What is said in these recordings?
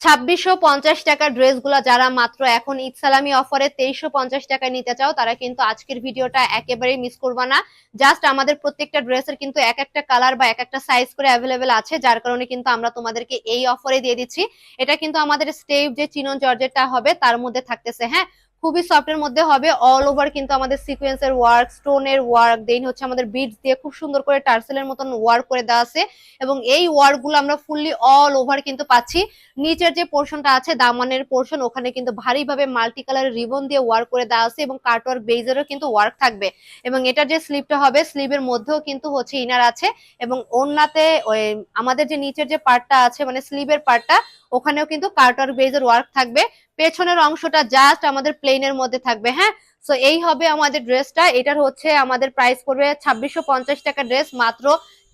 2650 টাকার ড্রেসগুলো যারা মাত্র এখন ঈদ সালামি অফারে 2350 টাকায় নিতে চাও তারা কিন্তু আজকের ভিডিওটা একেবারেই মিস করবা না। জাস্ট আমাদের প্রত্যেকটা ড্রেসের কিন্তু এক একটা কালার বা এক একটা সাইজ করে অ্যাভেলেবেল আছে, যার কারণে কিন্তু আমরা তোমাদেরকে এই অফারে দিয়ে দিচ্ছি। এটা কিন্তু আমাদের স্টেপ যে চিনন জর্জেটটা হবে তার মধ্যে থাকতেছে, হ্যাঁ, খুবই সফটের মধ্যে হবে। অল ওভার কিন্তু আমাদের সিকোয়েন্সের ওয়ার্ক, স্টোনের ওয়ার্ক, দেন হচ্ছে আমাদের বিডস দিয়ে খুব সুন্দর করে টার্সেলের মতন ওয়ার্ক করে দেওয়া আছে, এবং এই ওয়ার্ক গুলো আমরা ফুললি অল ওভার কিন্তু পাচ্ছি। নিচের যে পোর্শনটা আছে দামানের পোর্শন, ওখানে কিন্তু ভারীভাবে মাল্টি কালারের রিবন দিয়ে ওয়ার্ক করে দেওয়া আছে এবং কাটওয়ার্ক বেজেরও কিন্তু ওয়ার্ক থাকবে। এবং এটার যে স্লিভটা হবে, স্লিভের মধ্যেও কিন্তু হচ্ছে ইনার আছে, এবং ওড়নাতে ওই আমাদের যে নিচের যে পার্টটা আছে মানে স্লিভের পার্টটা, ওখানেও কিন্তু কাটওয়ার্ক বেজের ওয়ার্ক থাকবে। পেছনের অংশটা জাস্ট আমাদের প্লেনের মধ্যে থাকবে, হ্যাঁ। সো এই হবে আমাদের ড্রেসটা। এটার হচ্ছে আমাদের প্রাইস পড়বে 2650 টাকা ড্রেস মাত্র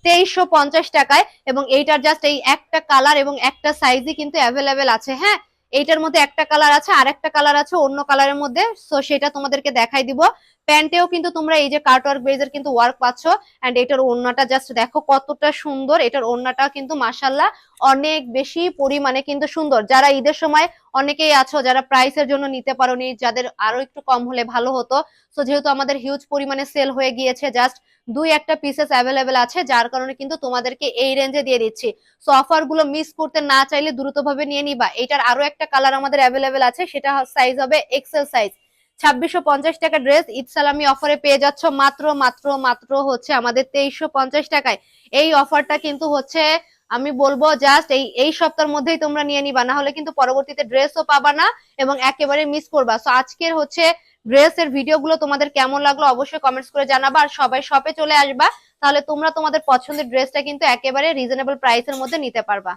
2350 টাকায়, এবং এইটার জাস্ট এই একটা কালার এবং একটা সাইজই কিন্তু অ্যাভেলেবেল আছে, হ্যাঁ। এইটার মধ্যে একটা কালার আছে, আর একটা কালার আছে অন্য কালারের মধ্যে, সো সেটা তোমাদেরকে দেখাই দিব। প্যান্টেও কিন্তু তোমরা এই যে কাটওয়ার্ক বেজের কিন্তু ওয়ার্ক পাচ্ছ, এন্ড এটার ওড়নাটা জাস্ট দেখো কতটা সুন্দর। এটার ওড়নাটা কিন্তু মাশাআল্লাহ অনেক বেশি পরিমাণে কিন্তু সুন্দর। যারা ঈদের সময় অনেকেই আছো যারা প্রাইসের জন্য নিতে পারোনি, যাদের আরো একটু কম হলে ভালো হতো, সো যেহেতু আমাদের হিউজ পরিমাণে সেল হয়ে গিয়েছে, জাস্ট দুই একটা পিসেস অ্যাভেলেবেল আছে, যার কারণে কিন্তু তোমাদেরকে এই রেঞ্জে দিয়ে দিচ্ছি। সো অফার গুলো মিস করতে না চাইলে দ্রুত ভাবে নিয়ে নিবা। এটার আরো একটা কালার আমাদের অ্যাভেলেবেল আছে, সেটা সাইজ হবে এক্সেল সাইজ। 2650 টাকা ড্রেস ঈদ সালামি অফারে পেয়ে যাচ্ছ মাত্র মাত্র মাত্র হচ্ছে আমাদের 2350 টাকায়। এই অফারটা কিন্তু হচ্ছে আমি বলবো জাস্ট এই সপ্তাহের মধ্যেই তোমরা নিয়ে নিবা, না হলে কিন্তু পরবর্তীতে ড্রেসও পাবা না এবং একেবারে মিস করবা। সো আজকের হচ্ছে ড্রেসের ভিডিওগুলো তোমাদের কেমন লাগলো অবশ্যই কমেন্টস করে জানাবা, আর সবাই শপে চলে আসবা, তাহলে তোমরা তোমাদের পছন্দের ড্রেসটা কিন্তু একেবারে রিজনেবল প্রাইসের মধ্যে নিতে পারবা।